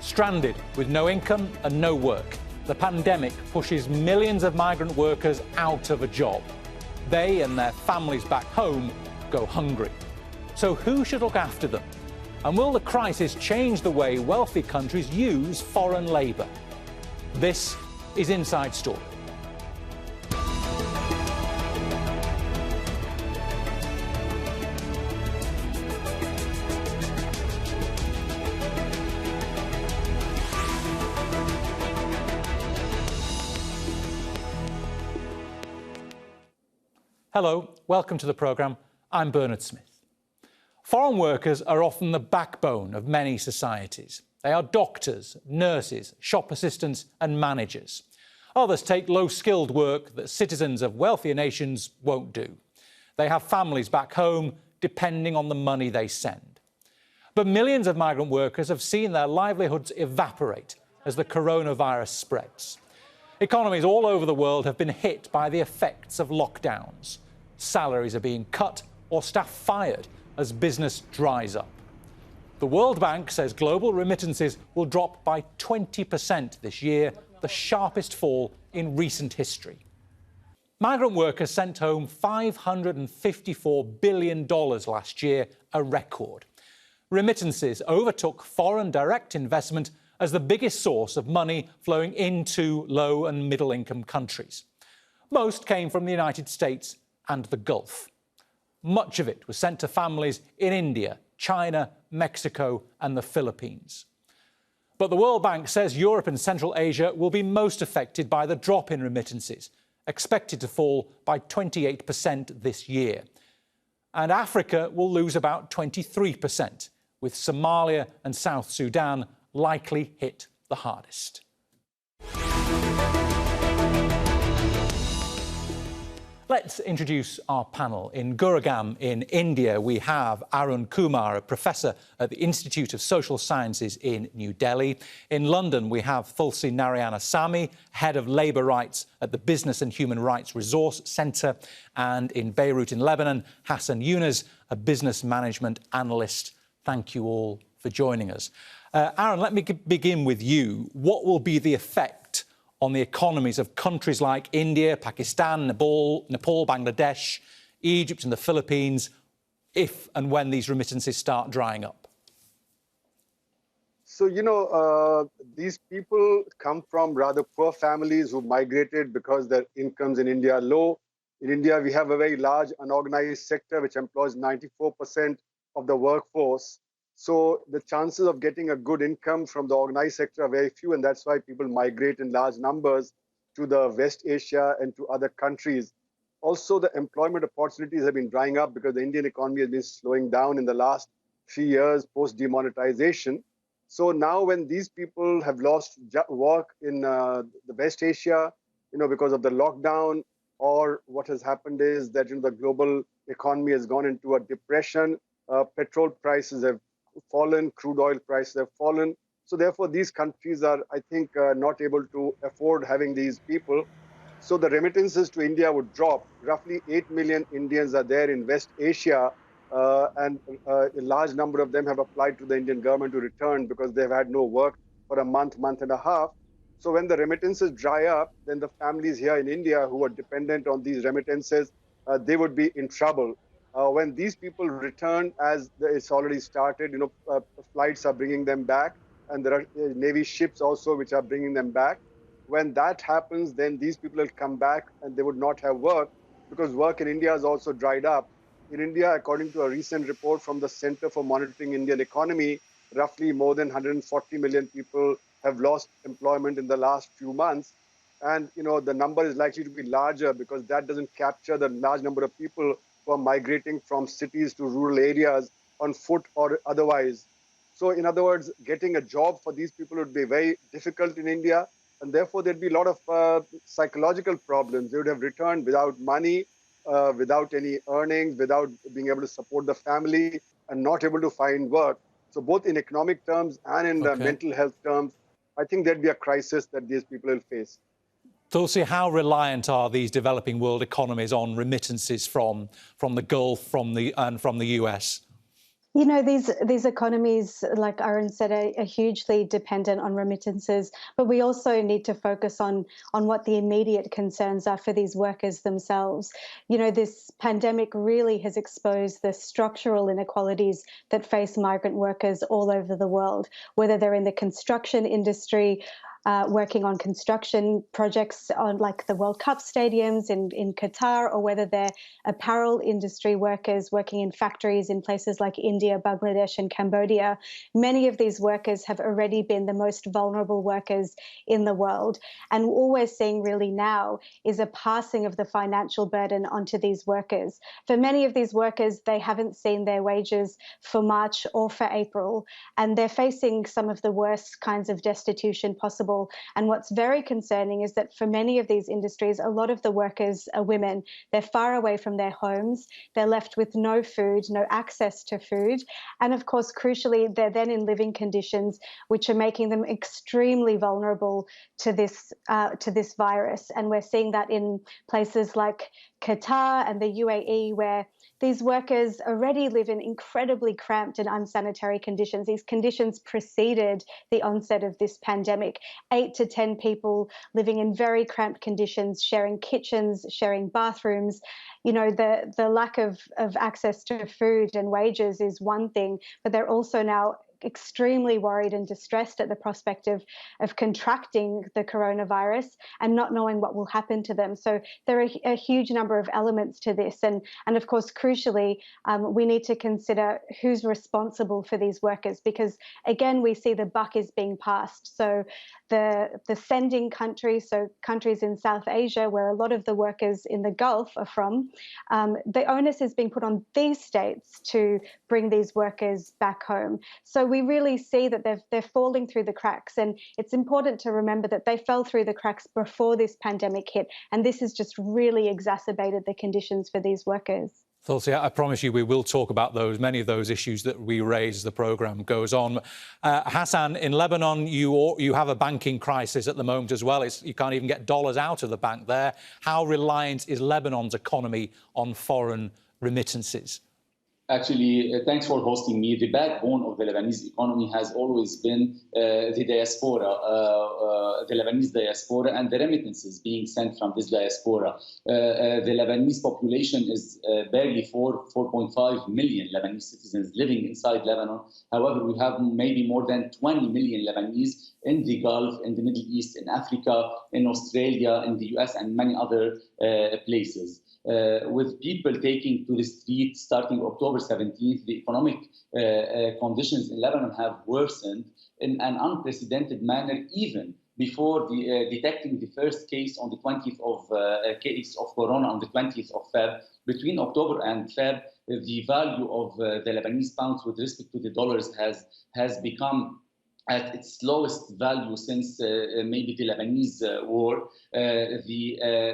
Stranded with no income and no work, the pandemic pushes millions of migrant workers out of a job. They and their families back home go hungry. So who should look after them? And will the crisis change the way wealthy countries use foreign labour? This is Inside Story. Hello, welcome to the programme. I'm Bernard Smith. Foreign workers are often the backbone of many societies. They are doctors, nurses, shop assistants and managers. Others take low-skilled work that citizens of wealthier nations won't do. They have families back home depending on the money they send. But millions of migrant workers have seen their livelihoods evaporate as the coronavirus spreads. Economies all over the world have been hit by the effects of lockdowns. Salaries are being cut or staff fired as business dries up. The World Bank says global remittances will drop by 20% this year, the sharpest fall in recent history. Migrant workers sent home $554 billion last year, a record. Remittances overtook foreign direct investment as the biggest source of money flowing into low and middle income countries. Most came from the United States and the Gulf. Much of it was sent to families in India, China, Mexico and the Philippines. But the World Bank says Europe and Central Asia will be most affected by the drop in remittances, expected to fall by 28% this year. And Africa will lose about 23%, with Somalia and South Sudan likely hit the hardest. Let's introduce our panel. In Gurgaon, in India, we have Arun Kumar, a professor at the Institute of Social Sciences in New Delhi. In London, we have Thulsi Narayanasamy, head of labour rights at the Business and Human Rights Resource Centre. And in Beirut, in Lebanon, Hassan Yunus, a business management analyst. Thank you all for joining us. Arun, let me begin with you. What will be the effect on the economies of countries like India, Pakistan, Nepal, Bangladesh, Egypt and the Philippines if and when these remittances start drying up? So, these people come from rather poor families who migrated because their incomes in India are low. In India, we have a very large unorganized sector which employs 94% of the workforce. So the chances of getting a good income from the organized sector are very few, and that's why people migrate in large numbers to the West Asia and to other countries. Also, the employment opportunities have been drying up because the Indian economy has been slowing down in the last 3 years post-demonetization. So now when these people have lost work in the West Asia, because of the lockdown, or what has happened is that the global economy has gone into a depression, petrol prices have fallen, crude oil prices have fallen. So therefore, these countries are, I think, not able to afford having these people. So the remittances to India would drop. Roughly 8 million Indians are there in West Asia, and a large number of them have applied to the Indian government to return because they've had no work for a month and a half. So when the remittances dry up, then the families here in India who are dependent on these remittances, they would be in trouble. When these people return, as it's already started, flights are bringing them back, and there are Navy ships also which are bringing them back. When that happens, then these people will come back and they would not have work because work in India has also dried up. In India, according to a recent report from the Center for Monitoring Indian Economy, roughly more than 140 million people have lost employment in the last few months. And, the number is likely to be larger because that doesn't capture the large number of people who are migrating from cities to rural areas on foot or otherwise. So in other words, getting a job for these people would be very difficult in India. And therefore, there'd be a lot of psychological problems. They would have returned without money, without any earnings, without being able to support the family and not able to find work. So both in economic terms and in the mental health terms, I think there'd be a crisis that these people will face. Thulsi, how reliant are these developing world economies on remittances from the Gulf, from the US? You know, these economies, like Arun said, are hugely dependent on remittances, but we also need to focus on what the immediate concerns are for these workers themselves. You know, this pandemic really has exposed the structural inequalities that face migrant workers all over the world, whether they're in the construction industry, working on construction projects on like the World Cup stadiums in Qatar, or whether they're apparel industry workers working in factories in places like India, Bangladesh, and Cambodia. Many of these workers have already been the most vulnerable workers in the world. And all we're seeing really now is a passing of the financial burden onto these workers. For many of these workers, they haven't seen their wages for March or for April, and they're facing some of the worst kinds of destitution possible. And what's very concerning is that for many of these industries, a lot of the workers are women. They're far away from their homes. They're left with no food, no access to food. And of course, crucially, they're then in living conditions which are making them extremely vulnerable to this virus. And we're seeing that in places like Qatar and the UAE, where these workers already live in incredibly cramped and unsanitary conditions. These conditions preceded the onset of this pandemic. 8 to 10 people living in very cramped conditions, sharing kitchens, sharing bathrooms. You know, the lack of access to food and wages is one thing, but they're also now extremely worried and distressed at the prospect of contracting the coronavirus and not knowing what will happen to them. So there are a huge number of elements to this. And of course, crucially, we need to consider who's responsible for these workers, because again, we see the buck is being passed. So the sending countries, so countries in South Asia, where a lot of the workers in the Gulf are from, the onus is being put on these states to bring these workers back home. So we really see that they're falling through the cracks. And it's important to remember that they fell through the cracks before this pandemic hit. And this has just really exacerbated the conditions for these workers. Thulsi, I promise you we will talk about many of those issues that we raise as the programme goes on. Hassan, in Lebanon, you have a banking crisis at the moment as well. You can't even get dollars out of the bank there. How reliant is Lebanon's economy on foreign remittances? Actually, thanks for hosting me. The backbone of the Lebanese economy has always been the diaspora, the Lebanese diaspora, and the remittances being sent from this diaspora. The Lebanese population is barely 4.5 million Lebanese citizens living inside Lebanon. However, we have maybe more than 20 million Lebanese in the Gulf, in the Middle East, in Africa, in Australia, in the US, and many other places. With people taking to the street starting October 17th, the economic conditions in Lebanon have worsened in an unprecedented manner, even before detecting the first case on the 20th of case of corona on the 20th of Feb. Between October and Feb, the value of the Lebanese pounds with respect to the dollars has become at its lowest value since maybe the Lebanese war.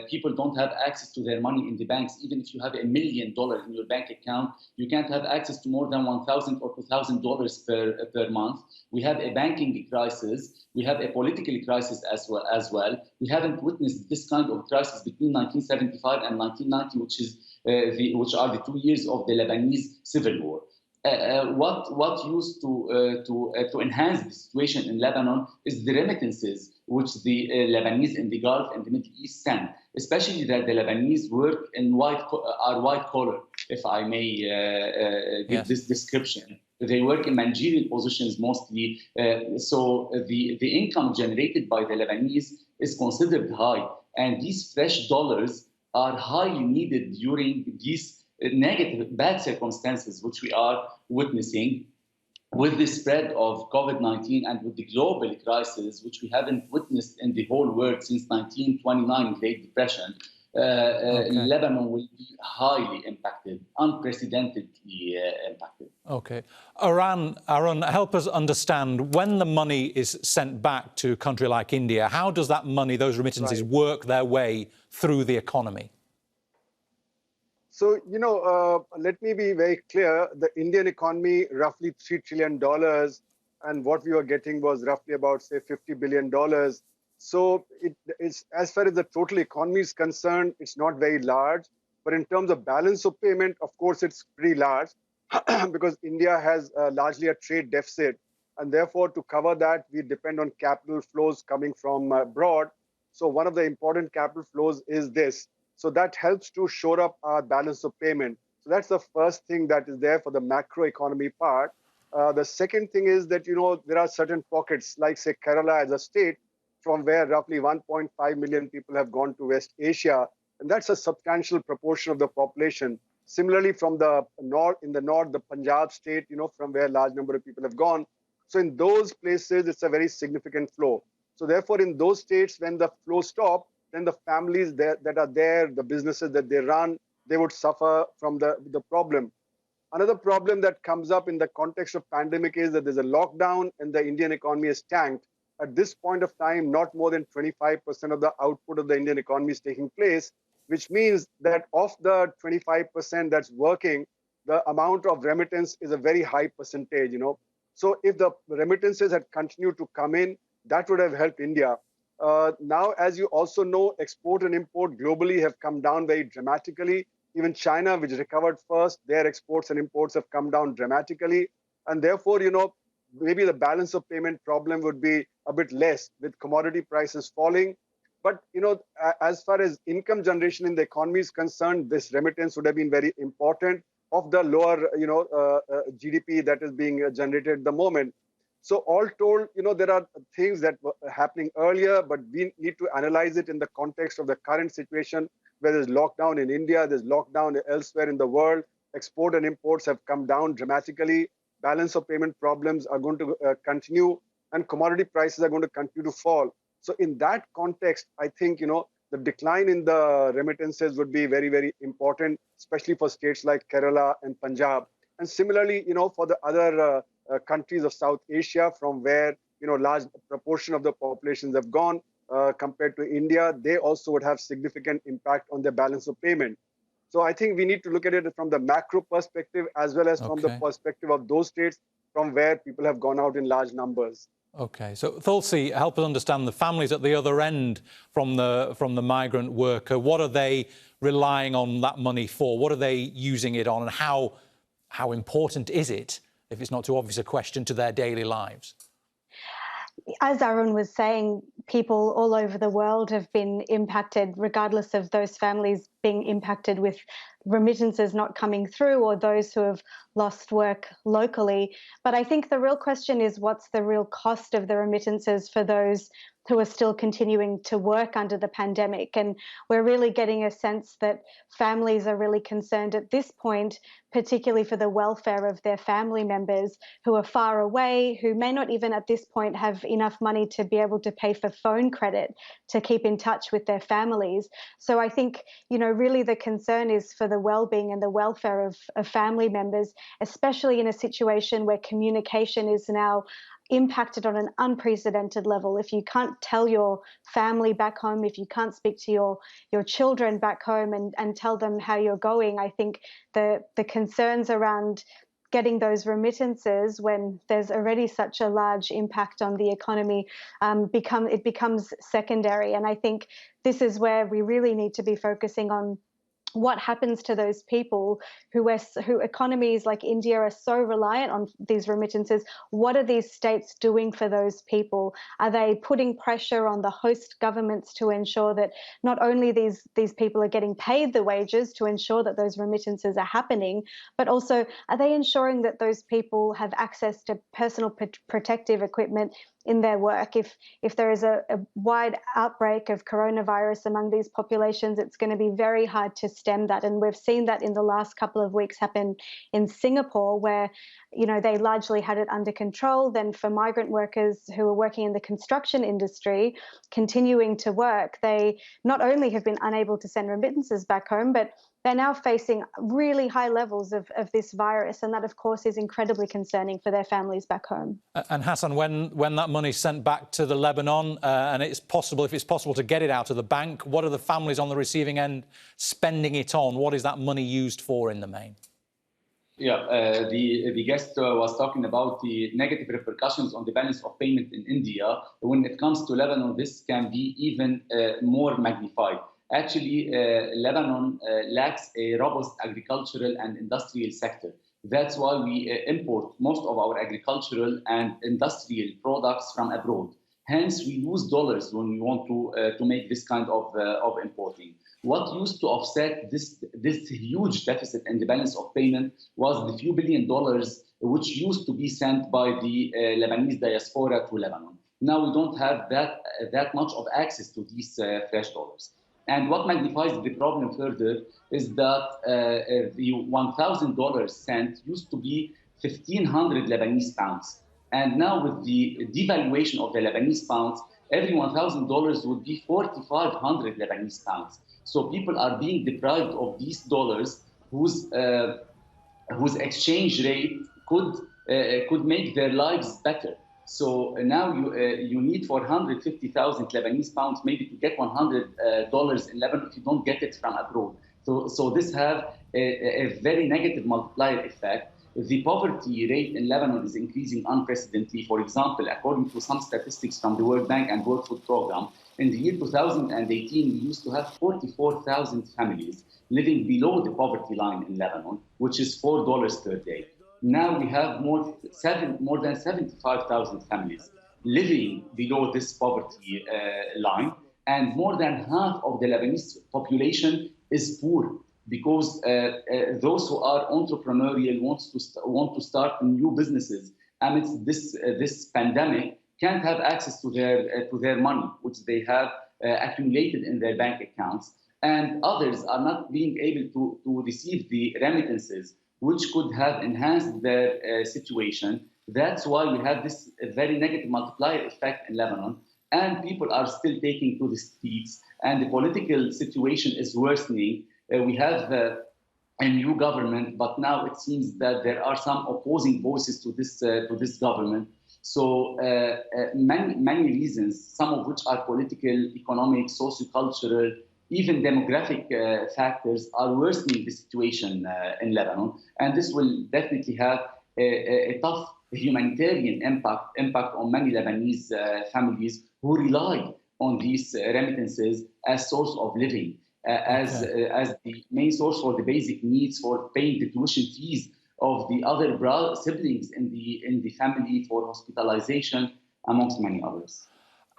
People don't have access to their money in the banks. Even if you have $1 million in your bank account, you can't have access to more than $1,000 or $2,000 per month. We have a banking crisis. We have a political crisis as well. We haven't witnessed this kind of crisis between 1975 and 1990, which are the 2 years of the Lebanese civil war. What used to enhance the situation in Lebanon is the remittances which the Lebanese in the Gulf and the Middle East send, especially that the Lebanese work in white collar, if I may give this description. They work in managerial positions mostly, so the income generated by the Lebanese is considered high, and these fresh dollars are highly needed during these negative, bad circumstances which we are witnessing with the spread of COVID-19 and with the global crisis, which we haven't witnessed in the whole world since 1929, Great Depression. Lebanon will be highly impacted, unprecedentedly impacted. OK. Arun, help us understand, when the money is sent back to a country like India, how does that money, those remittances, work their way through the economy? So, let me be very clear. The Indian economy, roughly $3 trillion, and what we were getting was roughly about, say, $50 billion. So it's, as far as the total economy is concerned, it's not very large. But in terms of balance of payment, of course, it's pretty large. because India has largely a trade deficit. And therefore, to cover that, we depend on capital flows coming from abroad. So one of the important capital flows is this. So that helps to shore up our balance of payment. So that's the first thing that is there for the macroeconomy part. The second thing is that, there are certain pockets, like say Kerala as a state, from where roughly 1.5 million people have gone to West Asia. And that's a substantial proportion of the population. Similarly, from the north, the Punjab state, from where a large number of people have gone. So in those places, it's a very significant flow. So therefore, in those states, when the flow stops, then the families that are there, the businesses that they run, they would suffer from the problem. Another problem that comes up in the context of pandemic is that there's a lockdown and the Indian economy is tanked. At this point of time, not more than 25% of the output of the Indian economy is taking place, which means that of the 25% that's working, the amount of remittance is a very high percentage, So if the remittances had continued to come in, that would have helped India. Now, as you also know, export and import globally have come down very dramatically. Even China, which recovered first, their exports and imports have come down dramatically. And therefore, maybe the balance of payment problem would be a bit less with commodity prices falling. But, as far as income generation in the economy is concerned, this remittance would have been very important of the lower, GDP that is being generated at the moment. So all told, there are things that were happening earlier, but we need to analyze it in the context of the current situation, where there's lockdown in India, there's lockdown elsewhere in the world. Export and imports have come down dramatically. Balance of payment problems are going to continue, and commodity prices are going to continue to fall. So in that context, I think, the decline in the remittances would be very, very important, especially for states like Kerala and Punjab. And similarly, for the other countries of South Asia, from where, large proportion of the populations have gone compared to India, they also would have significant impact on their balance of payment. So I think we need to look at it from the macro perspective as well as from the perspective of those states from where people have gone out in large numbers. Okay, so Thulsi, help us understand the families at the other end from the migrant worker. What are they relying on that money for? What are they using it on, and how important is it, if it's not too obvious a question, to their daily lives? As Arun was saying, people all over the world have been impacted, regardless of those families being impacted with remittances not coming through, or those who have lost work locally. But I think the real question is, what's the real cost of the remittances for those who are still continuing to work under the pandemic? And we're really getting a sense that families are really concerned at this point, particularly for the welfare of their family members who are far away, who may not even at this point have enough money to be able to pay for phone credit to keep in touch with their families. So I think, really the concern is for the well-being and the welfare of family members, especially in a situation where communication is now impacted on an unprecedented level. If you can't tell your family back home, if you can't speak to your children back home and tell them how you're going, I think the concerns around getting those remittances when there's already such a large impact on the economy becomes secondary. And I think this is where we really need to be focusing on what happens to those people who economies like India are so reliant on these remittances. What are these states doing for those people? Are they putting pressure on the host governments to ensure that not only these people are getting paid the wages to ensure that those remittances are happening, but also are they ensuring that those people have access to personal protective equipment in their work? If there is a wide outbreak of coronavirus among these populations, it's going to be very hard to stem that. And we've seen that in the last couple of weeks happen in Singapore, where they largely had it under control. Then for migrant workers who are working in the construction industry, continuing to work, they not only have been unable to send remittances back home, but they're now facing really high levels of this virus. And that, of course, is incredibly concerning for their families back home. And Hassan, when that money's sent back to the Lebanon, and if it's possible to get it out of the bank, what are the families on the receiving end spending it on? What is that money used for in the main? Yeah, the guest was talking about the negative repercussions on the balance of payment in India. When it comes to Lebanon, this can be even more magnified. Actually, Lebanon lacks a robust agricultural and industrial sector. That's why we import most of our agricultural and industrial products from abroad. Hence, we use dollars when we want to make this kind of importing. What used to offset this huge deficit in the balance of payment was the few $billion which used to be sent by the Lebanese diaspora to Lebanon. Now we don't have that much of access to these fresh dollars. And what magnifies the problem further is that the $1,000 sent used to be 1,500 Lebanese pounds. And now with the devaluation of the Lebanese pounds, every $1,000 would be 4,500 Lebanese pounds. So people are being deprived of these dollars whose exchange rate could make their lives better. So now you need 450,000 Lebanese pounds maybe to get $100 in Lebanon if you don't get it from abroad. So this have a very negative multiplier effect. The poverty rate in Lebanon is increasing unprecedentedly. For example, according to some statistics from the World Bank and World Food Program, in the year 2018, we used to have 44,000 families living below the poverty line in Lebanon, which is $4 per day. Now we have more than 75,000 families living below this poverty line, and more than half of the Lebanese population is poor, because those who are entrepreneurial want to start new businesses amidst this pandemic can't have access to their money, which they have accumulated in their bank accounts, and others are not being able to receive the remittances, which could have enhanced their situation. That's why we have this very negative multiplier effect in Lebanon, and people are still taking to the streets, and the political situation is worsening. We have a new government, but now it seems that there are some opposing voices to this government. So many reasons, some of which are political, economic, sociocultural, even demographic factors, are worsening the situation in Lebanon. And this will definitely have a tough humanitarian impact on many Lebanese families who rely on these remittances as source of living. As the main source for the basic needs, for paying the tuition fees of the other siblings in the family, for hospitalization, amongst many others.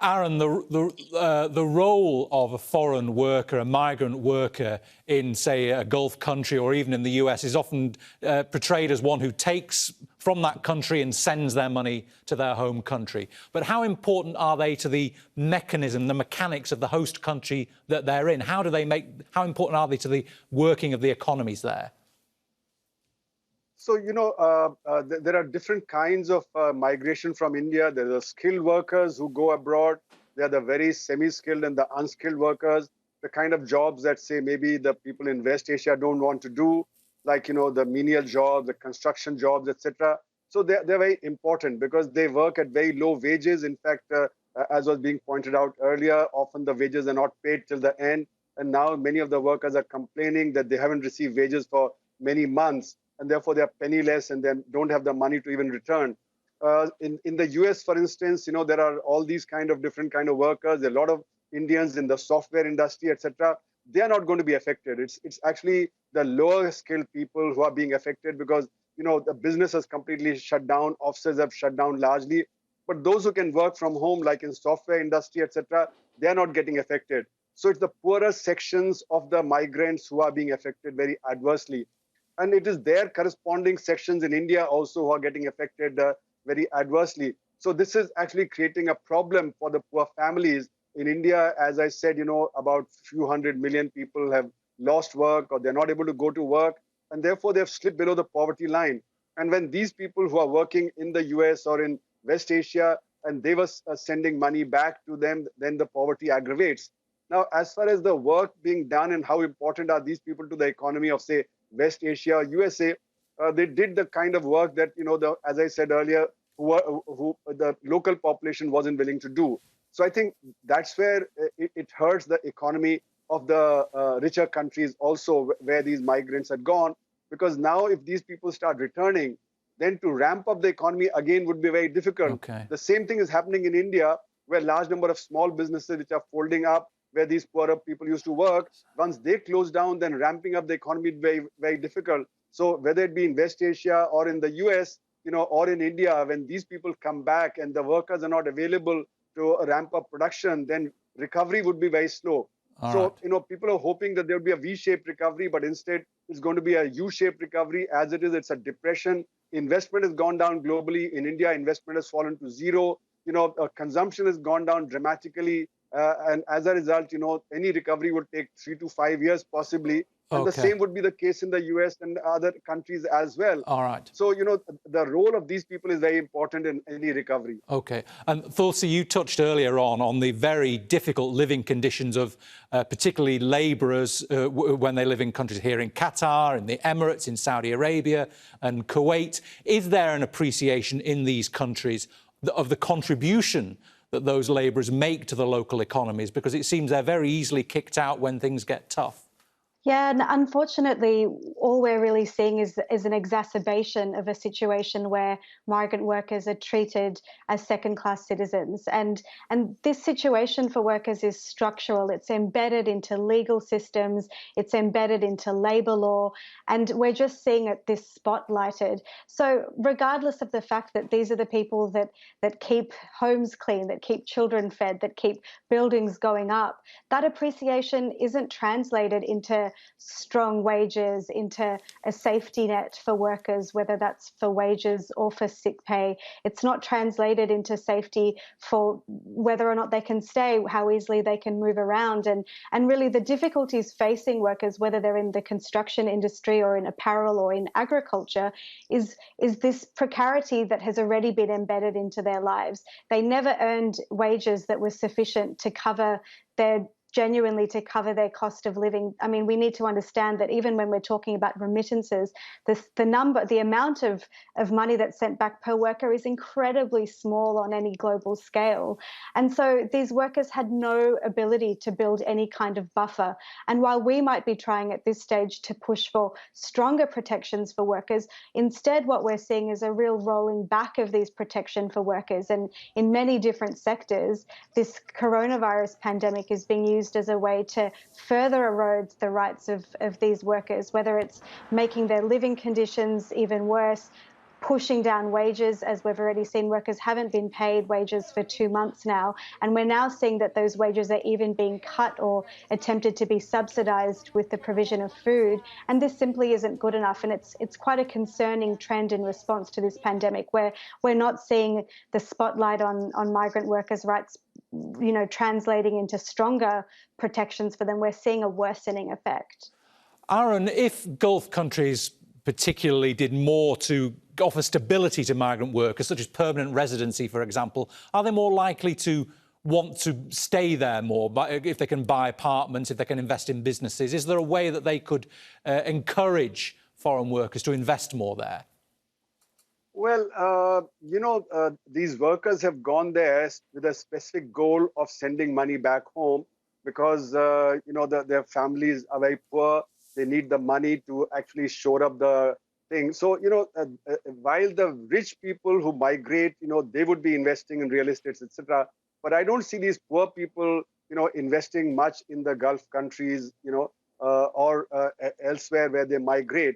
Arun, the role of a foreign worker, a migrant worker in, say, a Gulf country or even in the US is often portrayed as one who takes from that country and sends their money to their home country. But how important are they to the mechanism, the mechanics of the host country that they're in? How important are they to the working of the economies there? So, there are different kinds of migration from India. There are the skilled workers who go abroad. There are the very semi-skilled and the unskilled workers, the kind of jobs that, say, maybe the people in West Asia don't want to do, like, the menial jobs, the construction jobs, etc. So they're very important because they work at very low wages. In fact, as was being pointed out earlier, often the wages are not paid till the end. And now many of the workers are complaining that they haven't received wages for many months, and therefore they're penniless and then don't have the money to even return. In the US, for instance, there are all these different kind of workers. There are a lot of Indians in the software industry, etc. They are not going to be affected. It's actually the lower skilled people who are being affected because, the business has completely shut down, offices have shut down largely. But those who can work from home, like in software industry, etc., they are not getting affected. So it's the poorer sections of the migrants who are being affected very adversely. And it is their corresponding sections in India also who are getting affected very adversely. So this is actually creating a problem for the poor families. In India, as I said, about a few 100 million people have lost work or they're not able to go to work. And therefore, they've slipped below the poverty line. And when these people who are working in the US or in West Asia, and they were sending money back to them, then the poverty aggravates. Now, as far as the work being done and how important are these people to the economy of, say, West Asia or USA, they did the kind of work that, as I said earlier, who the local population wasn't willing to do. So I think that's where it hurts the economy of the richer countries also, where these migrants had gone. Because now if these people start returning, then to ramp up the economy again would be very difficult. Okay. The same thing is happening in India, where a large number of small businesses which are folding up, where these poorer people used to work, once they close down, then ramping up the economy is very, very difficult. So whether it be in West Asia or in the US, or in India, when these people come back and the workers are not available to ramp up production, then recovery would be very slow. So, people are hoping that there will be a V-shaped recovery, but instead it's going to be a U-shaped recovery. As it is, it's a depression. Investment has gone down globally. In India, investment has fallen to zero. Consumption has gone down dramatically. And as a result, any recovery would take 3 to 5 years possibly. And the same would be the case in the US and other countries as well. All right. So, the role of these people is very important in any recovery. OK. And Thulsi, you touched earlier on the very difficult living conditions of particularly labourers when they live in countries here in Qatar, in the Emirates, in Saudi Arabia and Kuwait. Is there an appreciation in these countries of the contribution that those labourers make to the local economies? Because it seems they're very easily kicked out when things get tough. Yeah, and unfortunately, all we're really seeing is an exacerbation of a situation where migrant workers are treated as second-class citizens. And this situation for workers is structural. It's embedded into legal systems. It's embedded into labour law. And we're just seeing this spotlighted. So regardless of the fact that these are the people that keep homes clean, that keep children fed, that keep buildings going up, that appreciation isn't translated into strong wages, into a safety net for workers, whether that's for wages or for sick pay. It's not translated into safety for whether or not they can stay, how easily they can move around. And really the difficulties facing workers, whether they're in the construction industry or in apparel or in agriculture, is this precarity that has already been embedded into their lives. They never earned wages that were sufficient to cover their cost of living. I mean, we need to understand that even when we're talking about remittances, the amount of money that's sent back per worker is incredibly small on any global scale. And so these workers had no ability to build any kind of buffer. And while we might be trying at this stage to push for stronger protections for workers, instead what we're seeing is a real rolling back of these protection for workers. And in many different sectors, this coronavirus pandemic is being used as a way to further erode the rights of these workers, whether it's making their living conditions even worse, pushing down wages, as we've already seen. Workers haven't been paid wages for 2 months now, and we're now seeing that those wages are even being cut or attempted to be subsidised with the provision of food, and this simply isn't good enough. And it's quite a concerning trend in response to this pandemic, where we're not seeing the spotlight on migrant workers' rights translating into stronger protections for them. We're seeing a worsening effect. Arun, if Gulf countries particularly did more to offer stability to migrant workers, such as permanent residency, for example, are they more likely to want to stay there more, if they can buy apartments, if they can invest in businesses? Is there a way that they could encourage foreign workers to invest more there? Well, these workers have gone there with a specific goal of sending money back home because, their families are very poor. They need the money to actually shore up the thing. So, while the rich people who migrate, they would be investing in real estate, etc. But I don't see these poor people, investing much in the Gulf countries, or elsewhere where they migrate.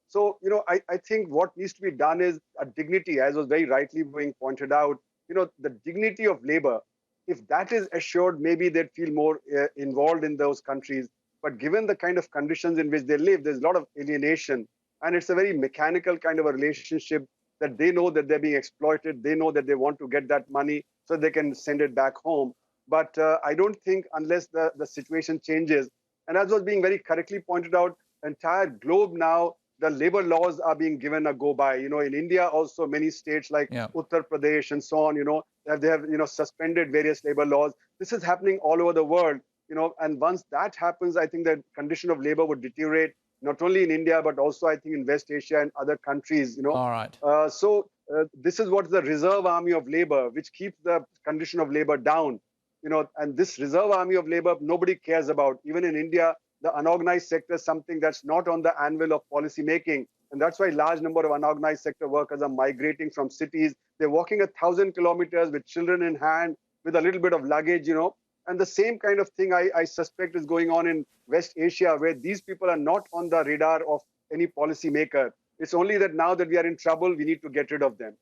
So, I think what needs to be done is a dignity, as was very rightly being pointed out, the dignity of labor. If that is assured, maybe they'd feel more involved in those countries. But given the kind of conditions in which they live, there's a lot of alienation. And it's a very mechanical kind of a relationship that they know that they're being exploited. They know that they want to get that money so they can send it back home. But I don't think unless the situation changes, and as was being very correctly pointed out, entire globe now, the labor laws are being given a go by. In India also, many states like Uttar Pradesh and so on, they have suspended various labor laws. This is happening all over the world, and once that happens, I think the condition of labor would deteriorate, not only in India, but also I think in West Asia and other countries, All right. So this is what the reserve army of labor, which keeps the condition of labor down, and this reserve army of labor, nobody cares about. Even in India, the unorganized sector is something that's not on the anvil of policy making. And that's why a large number of unorganized sector workers are migrating from cities. They're walking 1,000 kilometers with children in hand, with a little bit of luggage, And the same kind of thing I suspect is going on in West Asia, where these people are not on the radar of any policy maker. It's only that now that we are in trouble, we need to get rid of them.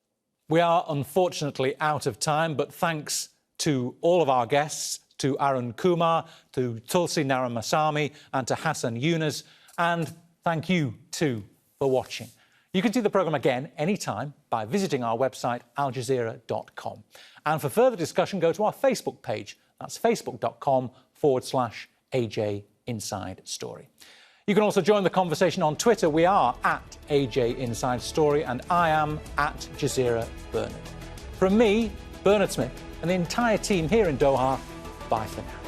We are unfortunately out of time, but thanks to all of our guests, to Arun Kumar, to Thulsi Narayanasamy and to Hassan Yunus, and thank you too for watching. You can see the programme again anytime by visiting our website aljazeera.com. And for further discussion, go to our Facebook page. That's facebook.com/AJ Inside Story. You can also join the conversation on Twitter. We are at AJ Inside Story, and I am at Jazeera Bernard. From me, Bernard Smith, and the entire team here in Doha, bye for now.